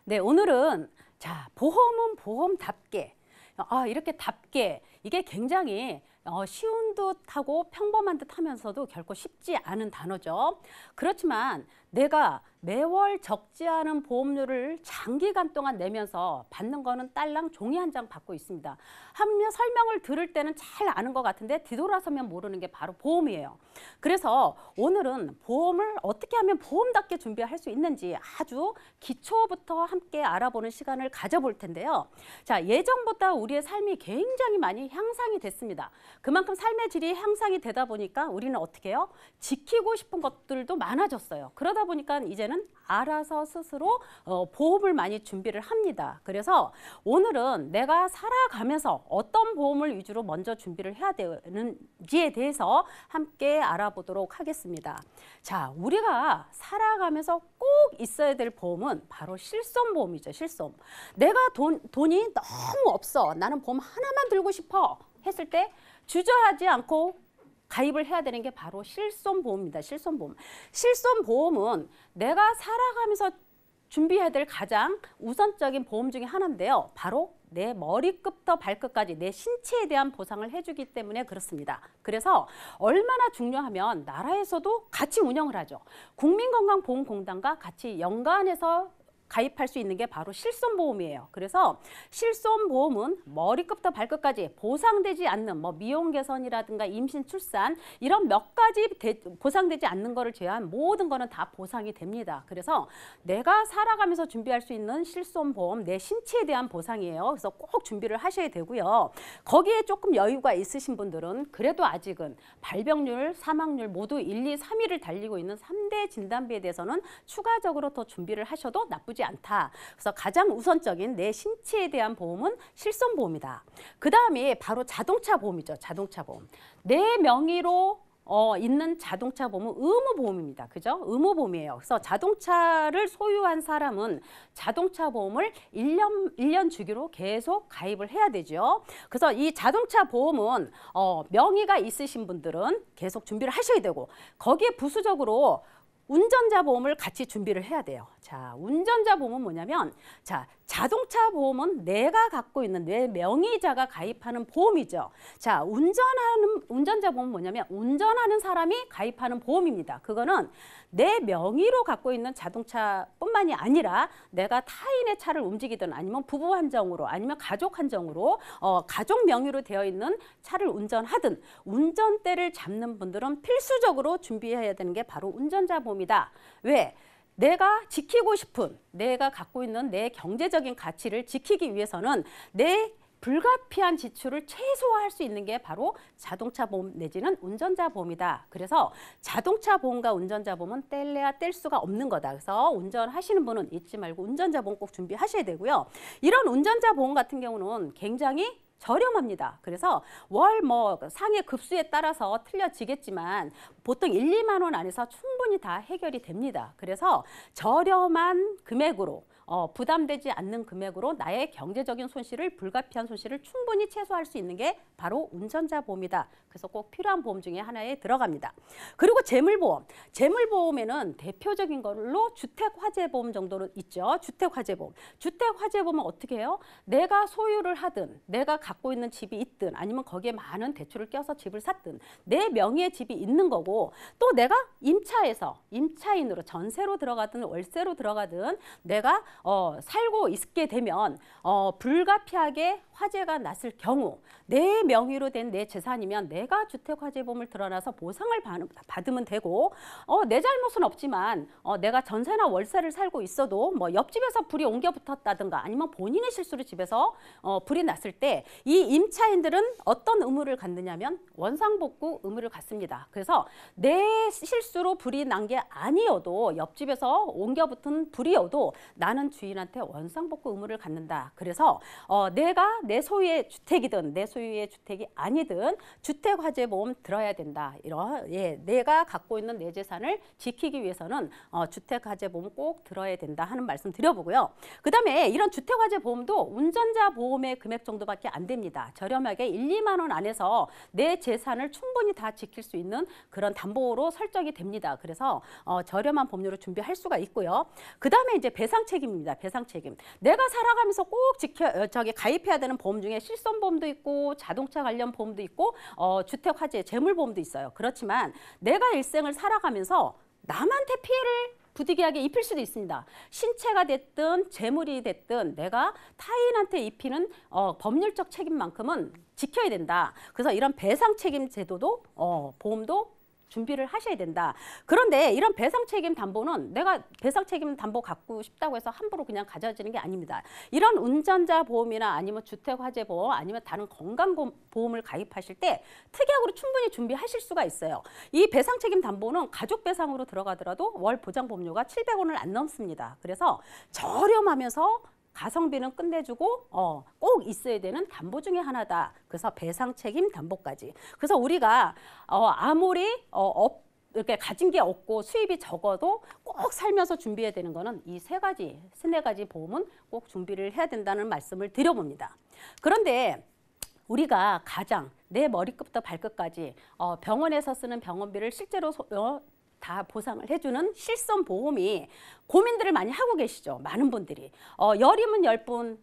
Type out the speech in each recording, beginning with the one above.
네, 오늘은 자, 보험은 보험답게 이렇게 답게 이게 굉장히 쉬운 듯하고 평범한 듯 하면서도 결코 쉽지 않은 단어죠. 그렇지만 내가 매월 적지 않은 보험료를 장기간 동안 내면서 받는 거는 딸랑 종이 한 장 받고 있습니다. 하며 설명을 들을 때는 잘 아는 것 같은데 뒤돌아서면 모르는 게 바로 보험이에요. 그래서 오늘은 보험을 어떻게 하면 보험답게 준비할 수 있는지 아주 기초부터 함께 알아보는 시간을 가져볼 텐데요. 자, 예전보다 우리의 삶이 굉장히 많이 향상이 됐습니다. 그만큼 삶의 질이 향상이 되다 보니까 우리는 어떻게 해요? 지키고 싶은 것들도 많아졌어요. 그러다 보니까 이제는 알아서 스스로 보험을 많이 준비를 합니다. 그래서 오늘은 내가 살아가면서 어떤 보험을 위주로 먼저 준비를 해야 되는지에 대해서 함께 알아보도록 하겠습니다. 자, 우리가 살아가면서 꼭 있어야 될 보험은 바로 실손보험이죠. 실손. 내가 돈이 너무 없어. 나는 보험 하나만 들고 싶어 했을 때 주저하지 않고 가입을 해야 되는 게 바로 실손보험입니다. 실손보험. 실손보험은 내가 살아가면서 준비해야 될 가장 우선적인 보험 중에 하나인데요. 바로 내 머리끝부터 발끝까지 내 신체에 대한 보상을 해주기 때문에 그렇습니다. 그래서 얼마나 중요하면 나라에서도 같이 운영을 하죠. 국민건강보험공단과 같이 연관해서 가입할 수 있는 게 바로 실손보험이에요. 그래서 실손보험은 머리끝부터 발끝까지 보상되지 않는 미용 개선이라든가 임신 출산 이런 몇 가지 보상되지 않는 거를 제외한 모든 거는 다 보상이 됩니다. 그래서 내가 살아가면서 준비할 수 있는 실손보험 내 신체에 대한 보상이에요. 그래서 꼭 준비를 하셔야 되고요. 거기에 조금 여유가 있으신 분들은 그래도 아직은 발병률, 사망률 모두 1, 2, 3위를 달리고 있는 3대 진단비에 대해서는 추가적으로 더 준비를 하셔도 나쁘지 않다. 그래서 가장 우선적인 내 신체에 대한 보험은 실손보험이다. 그 다음에 바로 자동차 보험이죠. 자동차 보험. 내 명의로 있는 자동차 보험은 의무보험입니다. 그죠? 의무보험이에요. 그래서 자동차를 소유한 사람은 자동차 보험을 1년 주기로 계속 가입을 해야 되죠. 그래서 이 자동차 보험은 명의가 있으신 분들은 계속 준비를 하셔야 되고 거기에 부수적으로 운전자 보험을 같이 준비를 해야 돼요. 자, 운전자 보험은 뭐냐면 자동차 보험은 내가 갖고 있는 내 명의자가 가입하는 보험이죠. 자, 운전자 보험은 뭐냐면 운전하는 사람이 가입하는 보험입니다. 그거는 내 명의로 갖고 있는 자동차뿐만이 아니라 내가 타인의 차를 움직이든 아니면 부부 한정으로 아니면 가족 한정으로 가족 명의로 되어 있는 차를 운전하든 운전대를 잡는 분들은 필수적으로 준비해야 되는 게 바로 운전자 보험이다. 왜? 내가 지키고 싶은 내가 갖고 있는 내 경제적인 가치를 지키기 위해서는 내 불가피한 지출을 최소화할 수 있는 게 바로 자동차 보험 내지는 운전자 보험이다. 그래서 자동차 보험과 운전자 보험은 뗄래야 뗄 수가 없는 거다. 그래서 운전하시는 분은 잊지 말고 운전자 보험 꼭 준비하셔야 되고요. 이런 운전자 보험 같은 경우는 굉장히 저렴합니다. 그래서 월 상해 급수에 따라서 틀려지겠지만 보통 1, 2만 원 안에서 충분히 다 해결이 됩니다. 그래서 저렴한 금액으로 부담되지 않는 금액으로 나의 경제적인 손실을 불가피한 손실을 충분히 최소화할 수 있는 게 바로 운전자 보험이다. 그래서 꼭 필요한 보험 중에 하나에 들어갑니다. 그리고 재물보험. 재물보험에는 대표적인 걸로 주택화재보험 정도로 있죠. 주택화재보험. 주택화재보험은 어떻게 해요? 내가 소유를 하든 내가 갖고 있는 집이 있든 아니면 거기에 많은 대출을 껴서 집을 샀든 내 명의의 집이 있는 거고 또 내가 임차인으로 전세로 들어가든 월세로 들어가든 내가 살고 있게 되면 불가피하게 화재가 났을 경우 내 명의로 된 내 재산이면 내가 주택화재보험을 들어놔서 보상을 받으면 되고 내 잘못은 없지만 내가 전세나 월세를 살고 있어도 옆집에서 불이 옮겨 붙었다든가 아니면 본인의 실수로 집에서 불이 났을 때 이 임차인들은 어떤 의무를 갖느냐면 원상복구 의무를 갖습니다. 그래서 내 실수로 불이 난 게 아니어도 옆집에서 옮겨 붙은 불이어도 나는 주인한테 원상복구 의무를 갖는다. 그래서 내가 내 소유의 주택이든 내 소유의 주택이 아니든 주택화재보험 들어야 된다. 내가 갖고 있는 내 재산을 지키기 위해서는 주택화재보험 꼭 들어야 된다 하는 말씀 드려보고요. 그 다음에 이런 주택화재보험도 운전자 보험의 금액 정도밖에 안 됩니다. 저렴하게 1, 2만 원 안에서 내 재산을 충분히 다 지킬 수 있는 그런 담보로 설정이 됩니다. 그래서 저렴한 보험료를 준비할 수가 있고요. 그 다음에 이제 배상 책임입니다. 배상 책임. 내가 살아가면서 꼭 가입해야 되는 보험 중에 실손보험도 있고 자동차 관련 보험도 있고 주택화재 재물보험도 있어요. 그렇지만 내가 일생을 살아가면서 남한테 피해를 부득이하게 입힐 수도 있습니다. 신체가 됐든 재물이 됐든 내가 타인한테 입히는 법률적 책임만큼은 지켜야 된다. 그래서 이런 배상 책임 제도도 보험도 준비를 하셔야 된다. 그런데 이런 배상 책임 담보는 내가 배상 책임 담보 갖고 싶다고 해서 함부로 그냥 가져지는 게 아닙니다. 이런 운전자 보험이나 아니면 주택화재 보험 아니면 다른 건강보험을 가입하실 때 특약으로 충분히 준비하실 수가 있어요. 이 배상 책임 담보는 가족 배상으로 들어가더라도 월 보장 보험료가 700원을 안 넘습니다. 그래서 저렴하면서 가성비는 끝내주고 꼭 있어야 되는 담보 중에 하나다. 그래서 배상 책임 담보까지. 그래서 우리가 아무리 이렇게 가진 게 없고 수입이 적어도 꼭 살면서 준비해야 되는 거는 이 세네 가지 보험은 꼭 준비를 해야 된다는 말씀을 드려봅니다. 그런데 우리가 가장 내 머리끝부터 발끝까지 병원에서 쓰는 병원비를 실제로 다 보상을 해주는 실손보험이 고민들을 많이 하고 계시죠. 많은 분들이. 10이면 10분,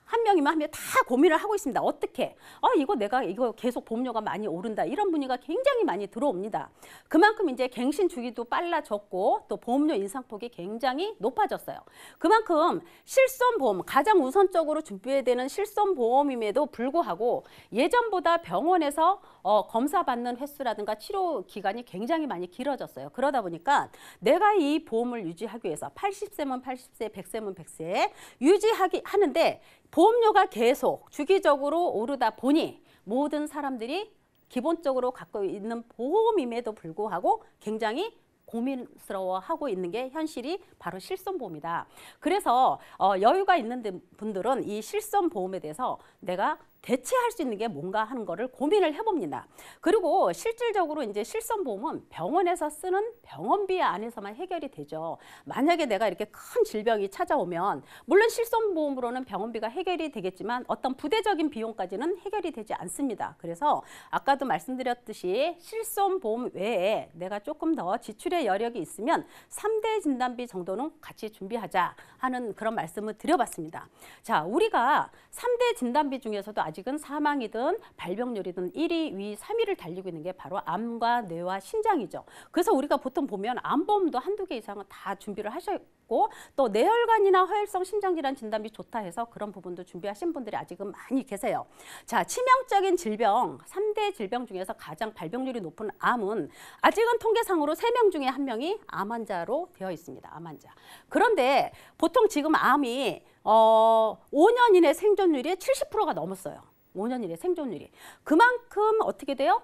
한 명이면 한 명 다 고민을 하고 있습니다. 어떻게? 이거 계속 보험료가 많이 오른다. 이런 문의가 굉장히 많이 들어옵니다. 그만큼 이제 갱신 주기도 빨라졌고 또 보험료 인상폭이 굉장히 높아졌어요. 그만큼 실손보험, 가장 우선적으로 준비해야 되는 실손보험임에도 불구하고 예전보다 병원에서 검사받는 횟수라든가 치료 기간이 굉장히 많이 길어졌어요. 그러다 보니까 내가 이 보험을 유지하기 위해서 80세면 80세, 100세면 100세 하는데 보험료가 계속 주기적으로 오르다 보니 모든 사람들이 기본적으로 갖고 있는 보험임에도 불구하고 굉장히 고민스러워하고 있는 게 현실이 바로 실손보험이다. 그래서 여유가 있는 분들은 이 실손보험에 대해서 내가 대체할 수 있는 게 뭔가 하는 거를 고민을 해봅니다. 그리고 실질적으로 이제 실손보험은 병원에서 쓰는 병원비 안에서만 해결이 되죠. 만약에 내가 이렇게 큰 질병이 찾아오면 물론 실손보험으로는 병원비가 해결이 되겠지만 어떤 부대적인 비용까지는 해결이 되지 않습니다. 그래서 아까도 말씀드렸듯이 실손보험 외에 내가 조금 더 지출의 여력이 있으면 3대 진단비 정도는 같이 준비하자 하는 그런 말씀을 드려봤습니다. 자, 우리가 3대 진단비 중에서도 아직은 사망이든 발병률이든 1위, 2위, 3위를 달리고 있는 게 바로 암과 뇌와 신장이죠. 그래서 우리가 보통 보면 암보험도 한두 개 이상은 다 준비를 하셨고 또 뇌혈관이나 허혈성 심장질환 진단비 좋다 해서 그런 부분도 준비하신 분들이 아직은 많이 계세요. 자, 치명적인 질병, 3대 질병 중에서 가장 발병률이 높은 암은 아직은 통계상으로 3명 중에 1명이 암 환자로 되어 있습니다. 암 환자. 그런데 보통 지금 암이 5년 이내 생존율이 70%가 넘었어요. 5년 이내 생존율이. 그만큼 어떻게 돼요?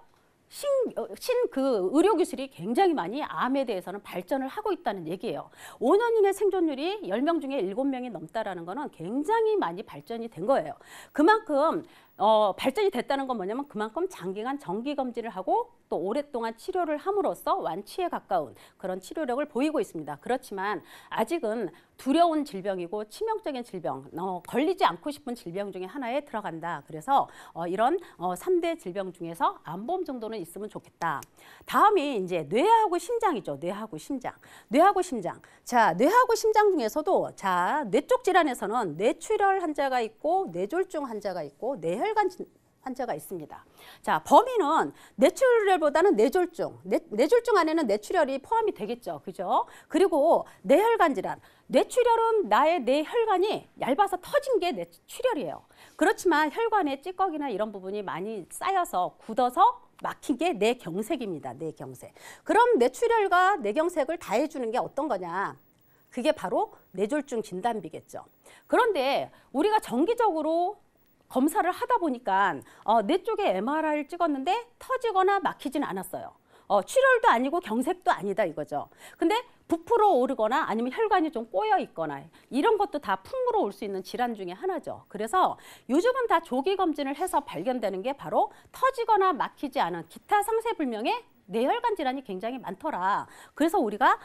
의료 기술이 굉장히 많이 암에 대해서는 발전을 하고 있다는 얘기예요. 5년 이내 생존율이 10명 중에 7명이 넘다라는 거는 굉장히 많이 발전이 된 거예요. 그만큼 발전이 됐다는 건 뭐냐면 그만큼 장기간 정기 검진을 하고 또 오랫동안 치료를 함으로써 완치에 가까운 그런 치료력을 보이고 있습니다. 그렇지만 아직은 두려운 질병이고 치명적인 질병, 걸리지 않고 싶은 질병 중에 하나에 들어간다. 그래서 이런 3대 질병 중에서 암보험 정도는 있으면 좋겠다. 다음이 이제 뇌하고 심장이죠. 뇌하고 심장. 뇌하고 심장. 자, 뇌하고 심장 중에서도 자, 뇌 쪽 질환에서는 뇌출혈 환자가 있고 뇌졸중 환자가 있고 뇌혈관 환자가 있습니다. 자, 범위는 뇌출혈보다는 뇌졸중. 뇌졸중 안에는 뇌출혈이 포함이 되겠죠. 그죠? 그리고 뇌혈관 질환. 뇌출혈은 나의 뇌혈관이 얇아서 터진 게 뇌출혈이에요. 그렇지만 혈관에 찌꺼기나 이런 부분이 많이 쌓여서 굳어서 막힌 게 뇌경색입니다. 뇌경색. 그럼 뇌출혈과 뇌경색을 다 해주는 게 어떤 거냐? 그게 바로 뇌졸중 진단비겠죠. 그런데 우리가 정기적으로 검사를 하다 보니까 뇌 쪽에 MRI를 찍었는데 터지거나 막히진 않았어요. 출혈도 아니고 경색도 아니다 이거죠. 근데 부풀어 오르거나 아니면 혈관이 좀 꼬여 있거나 이런 것도 다 풍으로 올 수 있는 질환 중에 하나죠. 그래서 요즘은 다 조기 검진을 해서 발견되는 게 바로 터지거나 막히지 않은 기타 상세불명의 뇌혈관 질환이 굉장히 많더라. 그래서 우리가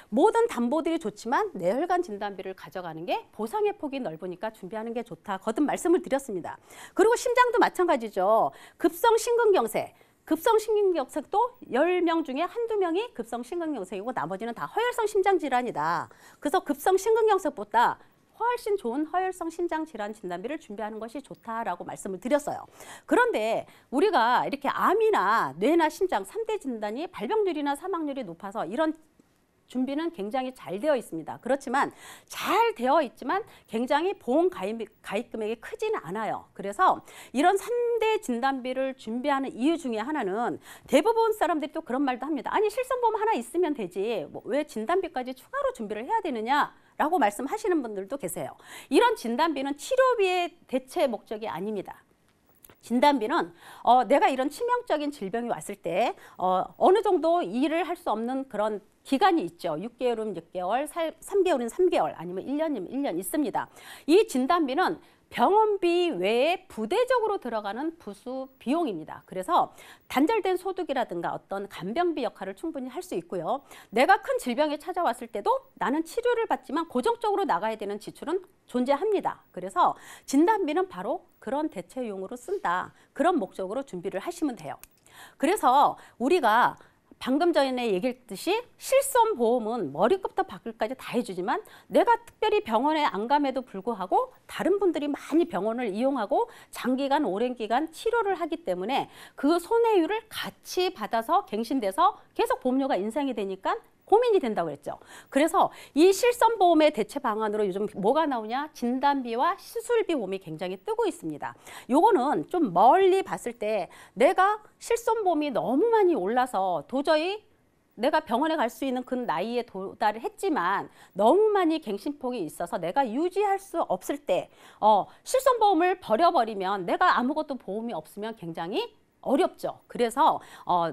모든 담보들이 좋지만 뇌혈관 진단비를 가져가는 게 보상의 폭이 넓으니까 준비하는 게 좋다. 거듭 말씀을 드렸습니다. 그리고 심장도 마찬가지죠. 급성심근경색. 급성심근경색도 10명 중에 한두 명이 급성심근경색이고 나머지는 다 허혈성 심장질환이다. 그래서 급성심근경색보다 훨씬 좋은 허혈성 심장질환 진단비를 준비하는 것이 좋다라고 말씀을 드렸어요. 그런데 우리가 이렇게 암이나 뇌나 심장 3대 진단이 발병률이나 사망률이 높아서 이런 준비는 굉장히 잘 되어 있습니다. 그렇지만 잘 되어 있지만 굉장히 보험 가입 금액이 크지는 않아요. 그래서 이런 3대 진단비를 준비하는 이유 중에 하나는 대부분 사람들이 또 그런 말도 합니다. 아니 실손보험 하나 있으면 되지 뭐 왜 진단비까지 추가로 준비를 해야 되느냐 라고 말씀하시는 분들도 계세요. 이런 진단비는 치료비의 대체 목적이 아닙니다. 진단비는 내가 이런 치명적인 질병이 왔을 때 어느 정도 일을 할 수 없는 그런 기간이 있죠. 6개월이면 6개월, 3개월이면 3개월, 아니면 1년이면 1년 있습니다. 이 진단비는 병원비 외에 부대적으로 들어가는 부수 비용입니다. 그래서 단절된 소득이라든가 어떤 간병비 역할을 충분히 할 수 있고요. 내가 큰 질병이 찾아왔을 때도 나는 치료를 받지만 고정적으로 나가야 되는 지출은 존재합니다. 그래서 진단비는 바로 그런 대체용으로 쓴다. 그런 목적으로 준비를 하시면 돼요. 그래서 우리가 방금 전에 얘기했듯이 실손보험은 머리끝부터 발끝까지 다 해주지만 내가 특별히 병원에 안 감에도 불구하고 다른 분들이 많이 병원을 이용하고 장기간 오랜 기간 치료를 하기 때문에 그 손해율을 같이 받아서 갱신돼서 계속 보험료가 인상이 되니까 고민이 된다고 했죠. 그래서 이 실손보험의 대체 방안으로 요즘 뭐가 나오냐? 진단비와 수술비 보험이 굉장히 뜨고 있습니다. 요거는 좀 멀리 봤을 때 내가 실손보험이 너무 많이 올라서 도저히 내가 병원에 갈 수 있는 그 나이에 도달을 했지만 너무 많이 갱신폭이 있어서 내가 유지할 수 없을 때 실손보험을 버려버리면 내가 아무것도 보험이 없으면 굉장히 어렵죠. 그래서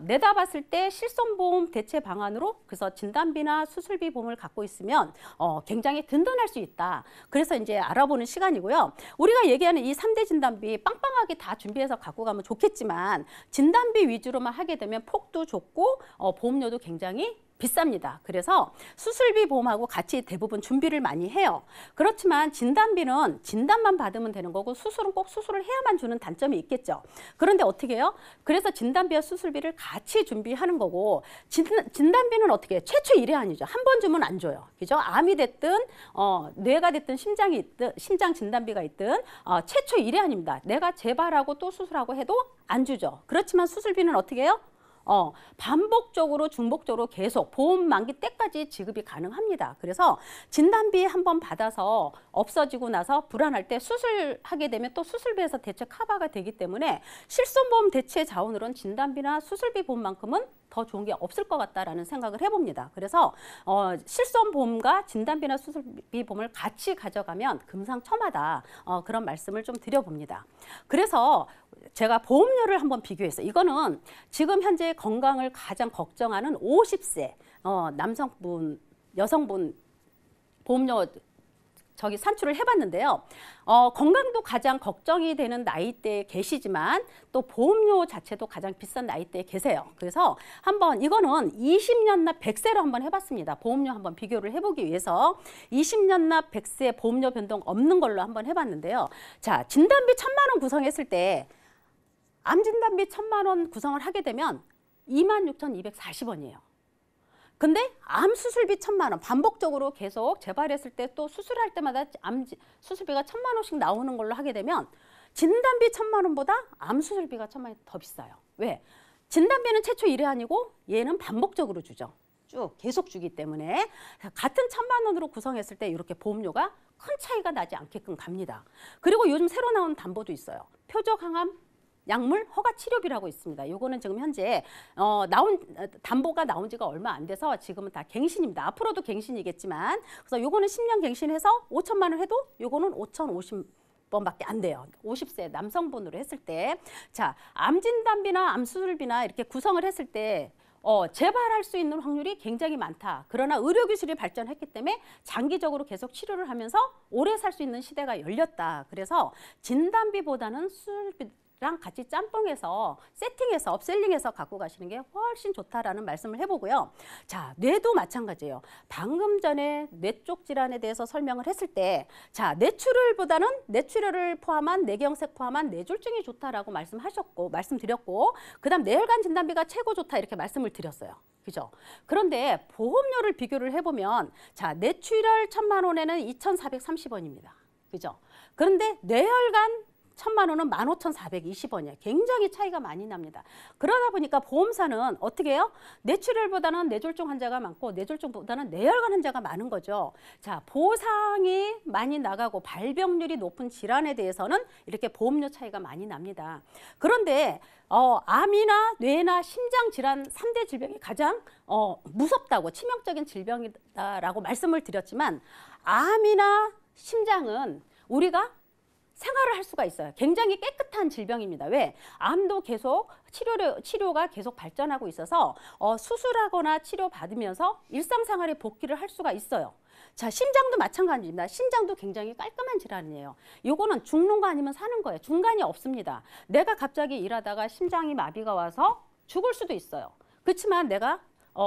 내다봤을 때 실손보험 대체 방안으로 그래서 진단비나 수술비 보험을 갖고 있으면 굉장히 든든할 수 있다. 그래서 이제 알아보는 시간이고요. 우리가 얘기하는 이 3대 진단비 빵빵하게 다 준비해서 갖고 가면 좋겠지만 진단비 위주로만 하게 되면 폭도 좁고 보험료도 굉장히 비쌉니다. 그래서 수술비 보험하고 같이 대부분 준비를 많이 해요. 그렇지만 진단비는 진단만 받으면 되는 거고 수술은 꼭 수술을 해야만 주는 단점이 있겠죠. 그런데 어떻게 해요? 그래서 진단비와 수술비를 같이 준비하는 거고 진단비는 어떻게 해요? 최초 1회안이죠. 한 번 주면 안 줘요. 그죠? 암이 됐든 뇌가 됐든 심장이 있든 심장 진단비가 있든 최초 1회안입니다. 내가 재발하고 또 수술하고 해도 안 주죠. 그렇지만 수술비는 어떻게 해요? 반복적으로 중복적으로 계속 보험 만기 때까지 지급이 가능합니다. 그래서 진단비 한번 받아서 없어지고 나서 불안할 때 수술하게 되면 또 수술비에서 대체 커버가 되기 때문에 실손보험 대체 자원으로는 진단비나 수술비 보험만큼은 더 좋은 게 없을 것 같다라는 생각을 해봅니다. 그래서 실손보험과 진단비나 수술비 보험을 같이 가져가면 금상첨화다. 그런 말씀을 좀 드려봅니다. 그래서 제가 보험료를 한번 비교했어요. 이거는 지금 현재 건강을 가장 걱정하는 50세 남성분, 여성분 보험료 산출을 해봤는데요. 건강도 가장 걱정이 되는 나이대에 계시지만 또 보험료 자체도 가장 비싼 나이대에 계세요. 그래서 한번 이거는 20년 납 100세로 한번 해봤습니다. 보험료 한번 비교를 해보기 위해서 20년 납 100세 보험료 변동 없는 걸로 한번 해봤는데요. 자, 진단비 1,000만 원 구성했을 때 암 진단비 1,000만 원 구성을 하게 되면 26,240원이에요. 근데 암 수술비 1,000만 원 반복적으로 계속 재발했을 때 또 수술할 때마다 암 수술비가 1,000만 원씩 나오는 걸로 하게 되면 진단비 1,000만 원보다 암 수술비가 1,000만 원이 더 비싸요. 왜? 진단비는 최초 1회안이고 얘는 반복적으로 주죠. 쭉 계속 주기 때문에 같은 1,000만 원으로 구성했을 때 이렇게 보험료가 큰 차이가 나지 않게끔 갑니다. 그리고 요즘 새로 나온 담보도 있어요. 표적항암 약물 허가 치료비라고 있습니다. 요거는 지금 현재 담보가 나온 지가 얼마 안 돼서 지금은 다 갱신입니다. 앞으로도 갱신이겠지만 그래서 요거는 10년 갱신해서 5,000만 원 해도 요거는 5,050번밖에 안 돼요. 50세 남성분으로 했을 때 자, 암 진단비나 암 수술비나 이렇게 구성을 했을 때 재발할 수 있는 확률이 굉장히 많다. 그러나 의료기술이 발전했기 때문에 장기적으로 계속 치료를 하면서 오래 살 수 있는 시대가 열렸다. 그래서 진단비보다는 수술비랑 같이 짬뽕해서 세팅해서 업셀링해서 갖고 가시는 게 훨씬 좋다라는 말씀을 해보고요. 자, 뇌도 마찬가지예요. 방금 전에 뇌 쪽 질환에 대해서 설명을 했을 때, 자, 뇌출혈보다는 뇌출혈을 포함한 뇌경색 포함한 뇌졸중이 좋다라고 말씀드렸고, 그다음 뇌혈관 진단비가 최고 좋다 이렇게 말씀을 드렸어요. 그죠? 그런데 보험료를 비교를 해보면, 자, 뇌출혈 1,000만 원에는 2,430원입니다. 그죠? 그런데 뇌혈관 1,000만 원은 15,420원이에요. 굉장히 차이가 많이 납니다. 그러다 보니까 보험사는 어떻게 해요? 뇌출혈보다는 뇌졸중 환자가 많고 뇌졸중보다는 뇌혈관 환자가 많은 거죠. 자, 보상이 많이 나가고 발병률이 높은 질환에 대해서는 이렇게 보험료 차이가 많이 납니다. 그런데 암이나 뇌나 심장 질환 3대 질병이 가장 무섭다고 치명적인 질병이다라고 말씀을 드렸지만 암이나 심장은 우리가 생활을 할 수가 있어요. 굉장히 깨끗한 질병입니다. 왜? 암도 계속 치료가 계속 발전하고 있어서 수술하거나 치료받으면서 일상생활에 복귀를 할 수가 있어요. 자, 심장도 마찬가지입니다. 심장도 굉장히 깔끔한 질환이에요. 요거는 죽는 거 아니면 사는 거예요. 중간이 없습니다. 내가 갑자기 일하다가 심장이 마비가 와서 죽을 수도 있어요. 그렇지만 내가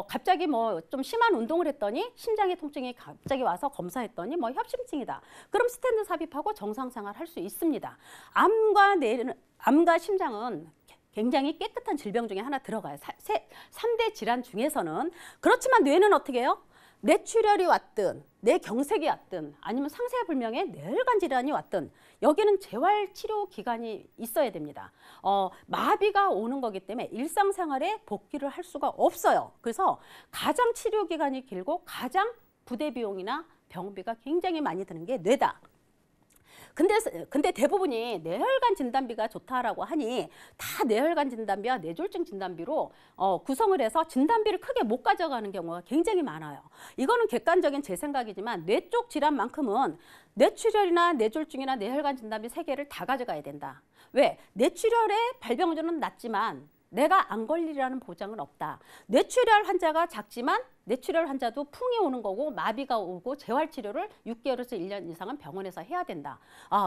갑자기 뭐 좀 심한 운동을 했더니 심장의 통증이 갑자기 와서 검사했더니 뭐 협심증이다. 그럼 스텐트 삽입하고 정상생활 할 수 있습니다. 암과 심장은 굉장히 깨끗한 질병 중에 하나 들어가요. 3대 질환 중에서는. 그렇지만 뇌는 어떻게 해요? 뇌출혈이 왔든 뇌경색이 왔든 아니면 상세불명의 뇌혈관 질환이 왔든 여기는 재활치료 기간이 있어야 됩니다. 마비가 오는 거기 때문에 일상생활에 복귀를 할 수가 없어요. 그래서 가장 치료 기간이 길고 가장 부대 비용이나 병비가 굉장히 많이 드는 게 뇌다. 근데 대부분이 뇌혈관 진단비가 좋다라고 하니 다 뇌혈관 진단비와 뇌졸중 진단비로 구성을 해서 진단비를 크게 못 가져가는 경우가 굉장히 많아요. 이거는 객관적인 제 생각이지만 뇌 쪽 질환만큼은 뇌출혈이나 뇌졸중이나 뇌혈관 진단비 3개를 다 가져가야 된다. 왜? 뇌출혈의 발병률은 낮지만 내가 안 걸리라는 보장은 없다. 뇌출혈 환자가 작지만 뇌출혈 환자도 풍이 오는 거고 마비가 오고 재활치료를 6개월에서 1년 이상은 병원에서 해야 된다.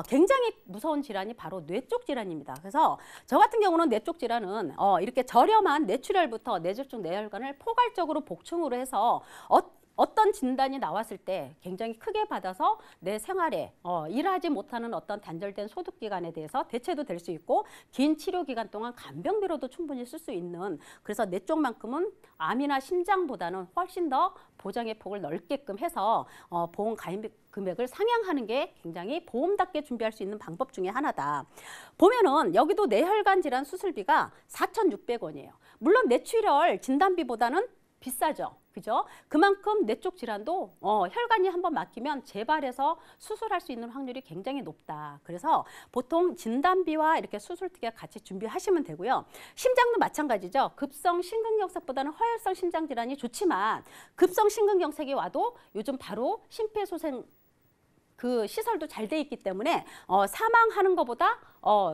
굉장히 무서운 질환이 바로 뇌 쪽 질환입니다. 그래서 저 같은 경우는 뇌 쪽 질환은 이렇게 저렴한 뇌출혈부터 뇌졸중 뇌혈관을 포괄적으로 복층으로 해서 어떤 진단이 나왔을 때 굉장히 크게 받아서 내 생활에 일하지 못하는 어떤 단절된 소득 기간에 대해서 대체도 될 수 있고 긴 치료 기간 동안 간병비로도 충분히 쓸 수 있는 그래서 뇌 쪽만큼은 암이나 심장보다는 훨씬 더 보장의 폭을 넓게끔 해서 보험 가입 금액을 상향하는 게 굉장히 보험답게 준비할 수 있는 방법 중에 하나다. 보면은 여기도 뇌혈관 질환 수술비가 4,600원이에요. 물론 뇌출혈 진단비보다는 비싸죠. 그죠? 그만큼 뇌 쪽 질환도 혈관이 한번 막히면 재발해서 수술할 수 있는 확률이 굉장히 높다. 그래서 보통 진단비와 이렇게 수술비가 같이 준비하시면 되고요. 심장도 마찬가지죠. 급성 심근경색보다는 허혈성 심장 질환이 좋지만 급성 심근경색이 와도 요즘 바로 심폐소생 그 시설도 잘 돼 있기 때문에 사망하는 것보다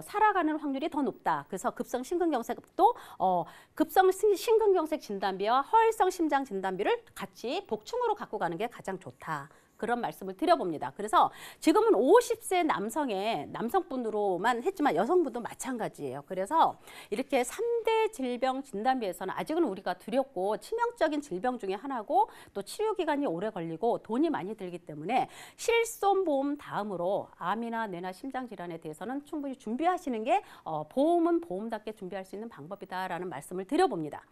살아가는 확률이 더 높다. 그래서 급성 심근경색도 급성 심근경색 진단비와 허혈성 심장 진단비를 같이 복충으로 갖고 가는 게 가장 좋다. 그런 말씀을 드려봅니다. 그래서 지금은 50세 남성분으로만 했지만 여성분도 마찬가지예요. 그래서 이렇게 3대 질병 진단비에서는 아직은 우리가 두렵고 치명적인 질병 중에 하나고 또 치료 기간이 오래 걸리고 돈이 많이 들기 때문에 실손보험 다음으로 암이나 뇌나 심장 질환에 대해서는 충분히 준비하시는 게 보험은 보험답게 준비할 수 있는 방법이다라는 말씀을 드려봅니다.